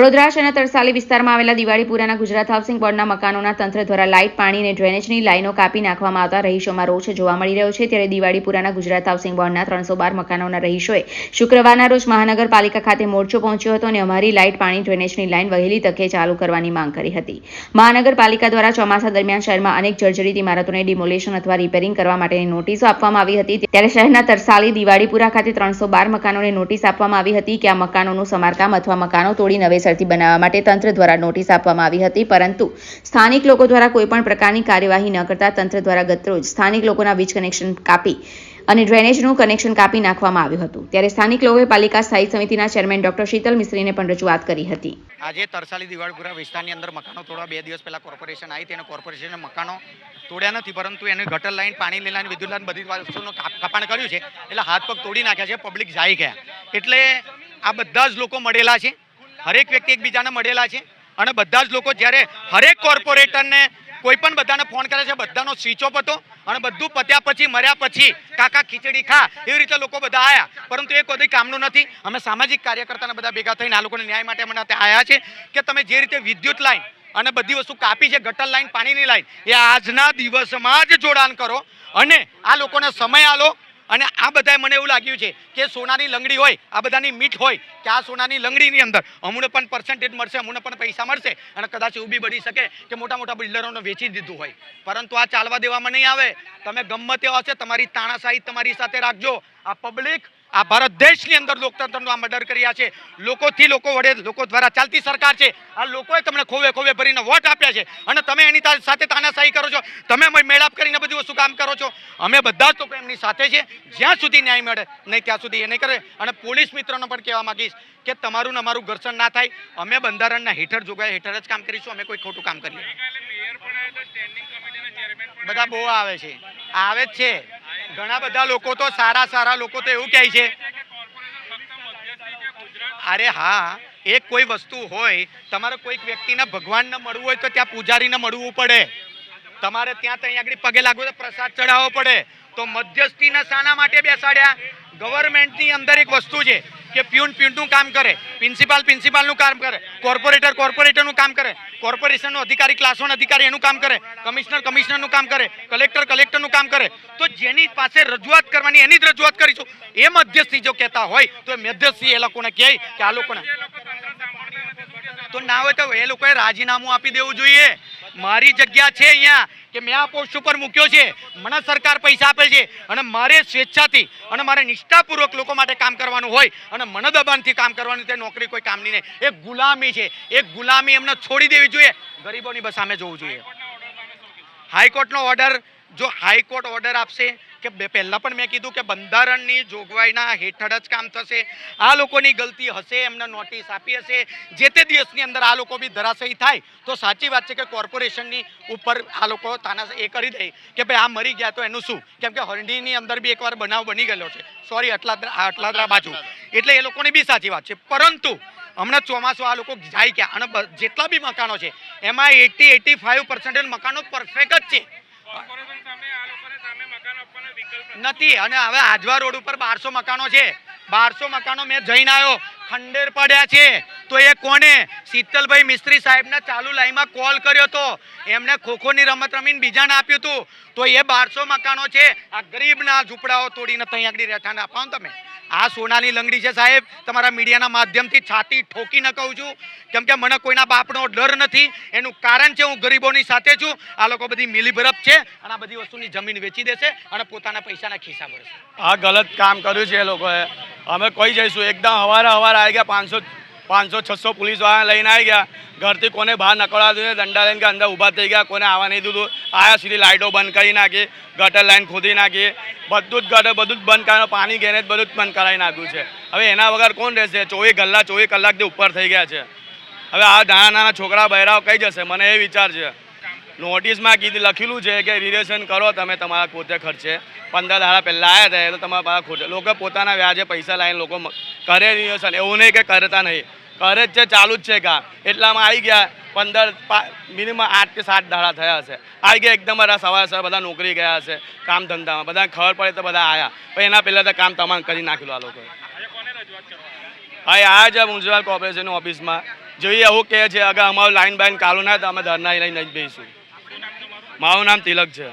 વડોદરા શહેરના તરસાલી વિસ્તારમાં આવેલા દિવાળીપુરાના ગુજરાત હાઉસિંગ બોર્ડના મકાનોના તંત્ર દ્વારા લાઇટ, પાણી અને ડ્રેનેજની લાઇનો કાપી નાખવામાં આવતા રહીશોમાં રોષ જોવા મળી રહ્યો છે. ત્યારે દિવાળીપુરાના ગુજરાત હાઉસિંગ બોર્ડના 312 મકાનોના રહીશોએ શુક્રવારના રોજ મહાનગરપાલિકા ખાતે મોરચો પહોંચ્યો હતો અને અમારી લાઇટ, પાણી, ડ્રેનેજની લાઇન વહેલી તકે ચાલુ કરવાની માંગ કરી હતી. મહાનગરપાલિકા દ્વારા ચોમાસા દરમિયાન શહેરમાં અનેક જર્જરિત ઇમારતોને ડિમોલેશન અથવા રિપેરિંગ કરવા માટેની નોટિસો આપવામાં આવી હતી. ત્યારે શહેરના તરસાલી દિવાળીપુરા ખાતે 312 મકાનોને નોટિસ આપવામાં આવી હતી કે આ મકાનોનું સમારકામ અથવા મકાનો તોડી નવેસરથી બનાવવા માટે તંત્ર દ્વારા નોટિસ આપવામાં આવી હતી, પરંતુ સ્થાનિક લોકો દ્વારા કોઈપણ પ્રકારની કાર્યવાહી ન કરતા તંત્ર દ્વારા ગતરોજ સ્થાનિક લોકોના વીજ કનેક્શન કાપી અને ડ્રેનેજનું કનેક્શન કાપી નાખવામાં આવ્યું હતું. ત્યારે સ્થાનિક લોકોએ પાલિકા સ્થાયી સમિતિના ચેરમેન ડોક્ટર શીતલ મિસ્ત્રીને પણ રજૂઆત કરી હતી. આજે તરસાલી દિવાળીપુરા વિસ્તારની અંદર મકાનો તોડવા 2 દિવસ પહેલા કોર્પોરેશન આવી તેને કોર્પોરેશને મકાનો તોડ્યા નથી, પરંતુ એને ગટર લાઈન, પાણી લાઈન, વિદ્યુત લાઈન બધી વસ્તુનું કપાણ કર્યું છે. એટલે હાથ પગ તોડી નાખ્યા છે, પબ્લિક જાય ગયા. એટલે આ બધા જ લોકો મળેલા છે, હરેક વ્યક્તિ એકબીજાને મળેલા છે અને બધા જ લોકો જ્યારે હરેક કોર્પોરેટરને કોઈ પણ બધાને ફોન કરે છે, બધાનો સ્વિચ ઓફ હતો અને બધું પત્યા પછી મર્યા પછી કાકા ખીચડી ખા એવી રીતે લોકો બધા આવ્યા, પરંતુ એ કોઈ કામનું નથી. અમે સામાજિક કાર્યકર્તાને બધા ભેગા થઈને આ લોકોને ન્યાય માટે અમે આવ્યા છે કે તમે જે રીતે વિદ્યુત લાઈન અને બધી વસ્તુ કાપી છે, ગટર લાઈન, પાણીની લાઈન, એ આજના દિવસમાં જ જોડાણ કરો અને આ લોકોને સમય આલો. અને આ બધાએ મને એવું લાગ્યું છે કે સોનાની લંગડી હોય, આ બધાની મીઠ હોય કે આ સોનાની લંગડીની અંદર અમુને પણ પર્સન્ટેજ મળશે, અમુને પણ પૈસા મળશે અને કદાચ એવું બી બની શકે કે મોટા મોટા બિલ્ડરોને વેચી દીધું હોય, પરંતુ આ ચાલવા દેવામાં નહીં આવે. તમે ગમે તેવા હશે તમારી તાણાશાહી તમારી સાથે રાખજો. આ પબ્લિક આ ભારત દેશની અંદર લોકતંત્રનું આ મર્ડર કર્યા છે. લોકોથી લોકો વડે લોકો દ્વારા ચાલતી સરકાર છે. આ લોકોએ તમને ખોવે ખોવે ભરીને વોટ આપ્યા છે અને તમે એની સાથે તાનાશાહી કરો છો, તમે મેળાપ કરીને બધી વસ્તુ કામ કરો છો. અમે બધા જ લોકો એમની સાથે છે. જ્યાં સુધી ન્યાય મળે નહીં ત્યાં સુધી એ નહીં કરે. અને પોલીસ મિત્રોને પણ કહેવા માંગીશ કે તમારું ને અમારું ઘર્ષણ ના થાય. અમે બંધારણના હેઠળ જોગવાઈ હેઠળ જ કામ કરીશું. અમે કોઈ ખોટું કામ કરીએ. બધા બહુ આવે છે, આવે જ છે. ઘણા બધા લોકો તો સારા લોકો તો એવું કહે છે, અરે હા, એક કોઈ વસ્તુ હોય, તમારે કોઈક વ્યક્તિને ભગવાનને મળવું હોય તો ત્યાં પૂજારીને મળવું પડે. તમારે ત્યાં આગળ પગે લાગવું તો પ્રસાદ ચડાવવો પડે. તો મધ્યસ્થીને શાના માટે બેસાડ્યા? ગવર્મેન્ટની અંદર એક વસ્તુ છે કે પ્યુનનું કામ કરે, પ્રિન્સિપાલનું કામ કરે, કોર્પોરેટરનું કામ કરે, કોર્પોરેશનનો અધિકારી ક્લાસ 1 અધિકારી એનું કામ કરે, કમિશનરનું કામ કરે, કલેક્ટરનું કામ કરે. તો જેની પાસે રજૂઆત કરવાની એની જ રજૂઆત કરીશું. એ મધ્યસ્થી જો કહેતા હોય તો એ મધ્યસ્થી એ લોકોને કહે કે આ લોકોને તો ના હોય તો એ લોકોએ રાજીનામું આપી દેવું જોઈએ. મારી જગ્યા છે અહીંયા કે મેં આ પોસ્ટ ઉપર મૂક્યો છે, મને સરકાર પૈસા આપે છે અને મારે સ્વેચ્છાથી અને મારે નિષ્ઠાપૂર્વક લોકો માટે કામ કરવાનું હોય અને મને દબાણથી કામ કરવાનું, તે નોકરી કોઈ કામની નહીં. એક ગુલામી છે, એક ગુલામી એમને છોડી દેવી જોઈએ. ગરીબોની બસ સામે જોવું જોઈએ. હાઈકોર્ટનો ઓર્ડર, જો હાઈકોર્ટ ઓર્ડર આપશે કે પહેલા પણ મેં કીધું કે બંધારણની જોગવાઈના હેઠળ જ કામ થશે. આ લોકોની ગલતી હશે, એમને નોટિસ આપી હશે, જે તે દિવસની અંદર આ લોકો બી ધરાશયી થાય તો સાચી વાત છે કે કોર્પોરેશનની ઉપર આ લોકો એ કરી દે કે ભાઈ આ મરી ગયા તો એનું શું. કેમ કે હરણીની અંદર બી એકવાર બનાવ બની ગયેલો છે, સોરી અટલાદરા બાજુ, એટલે એ લોકોની બી સાચી વાત છે. પરંતુ હમણાં ચોમાસું આ લોકો જાય ક્યાં? અને જેટલા બી મકાનો છે એમાં 80-85% મકાનો પરફેક્ટ જ છે નથી. અને હવે આજવા રોડ ઉપર 1200 મકાનો છે, 1200 મકાનો મેં જઈને આવ્યો, ખંડેર પડ્યા છે. તો એ કોને? શીતલભાઈ મિસ્ત્રી સાહેબના ચાલુ લાઈનમાં કોલ કર્યો હતો, એમને ખોખોની રમત રમીને બીજાને આપ્યું હતું. તો એ 1200 મકાનો છે, આ ગરીબના ઝૂંપડાઓ તોડીને ત્યાં આગળ રહેઠાને અપાવો તમે. આ સોનાની લંગડી છે સાહેબ. તમારા મીડિયાના માધ્યમથી છાતી ઠોકીને કહું છું, કેમ કે મને કોઈના બાપનો ડર નથી. એનું કારણ છે હું ગરીબોની સાથે છું. આ લોકો બધી મિલીભરત છે અને આ બધી વસ્તુની જમીન વેચી દેશે અને પોતાના પૈસાના ખિસ્સા ભરશે. આ ગલત કામ કર્યું છે એ લોકોએ. અમે કોઈ જઈશું એકદમ હવારે આવી ગયા, 500-600 પોલીસ વાળા લઈને આવી ગયા. ઘરથી કોને બહાર નકળવા દીધું, દંડા લઈને કે અંદર ઊભા થઈ ગયા, કોને આવવા નહીં દીધું. આયા સીધી લાઇટો બંધ કરી નાખી, ગટર લાઈન ખોદી નાખી, બધું જ બંધ કરાવ્યું, પાણી ગેરેજ બધું જ બંધ કરાવી નાખ્યું છે. હવે એના વગર કોણ રહેશે? 24 કલાકથી ઉપર થઈ ગયા છે. હવે આ નાના છોકરા બહેરાઓ કઈ જશે? મને એ વિચાર છે. નોટિસમાં લખેલું છે કે રિલેશન કરો તમે તમારા પોતે ખર્ચે. 15 દાડા પહેલાં આવ્યા હતા તો તમારા ખોટે લોકો પોતાના વ્યાજે પૈસા લાવીને લોકો કરે રિલેશન. એવું નહીં કે કરતા નહીં, કરે જ છે, ચાલુ જ છે કામ. એટલામાં આવી ગયા મિનિમમ 8 કે 7 દાડા થયા હશે. આવી ગયા એકદમ સવારે બધા નોકરી ગયા હશે, કામ ધંધામાં બધાને ખબર પડે તો બધા આવ્યા. પણ એના પહેલાં તો કામ તમામ કરી નાખેલું આ લોકોએ. હા આ છે મ્યુનિસિપલ કોર્પોરેશન ઓફિસમાં જોઈએ એવું કહે છે અગર અમારું લાઈન બાઈન કાલું ના તો અમે ધરના લઈને જ બેસીશું. મારું નામ તિલક છે.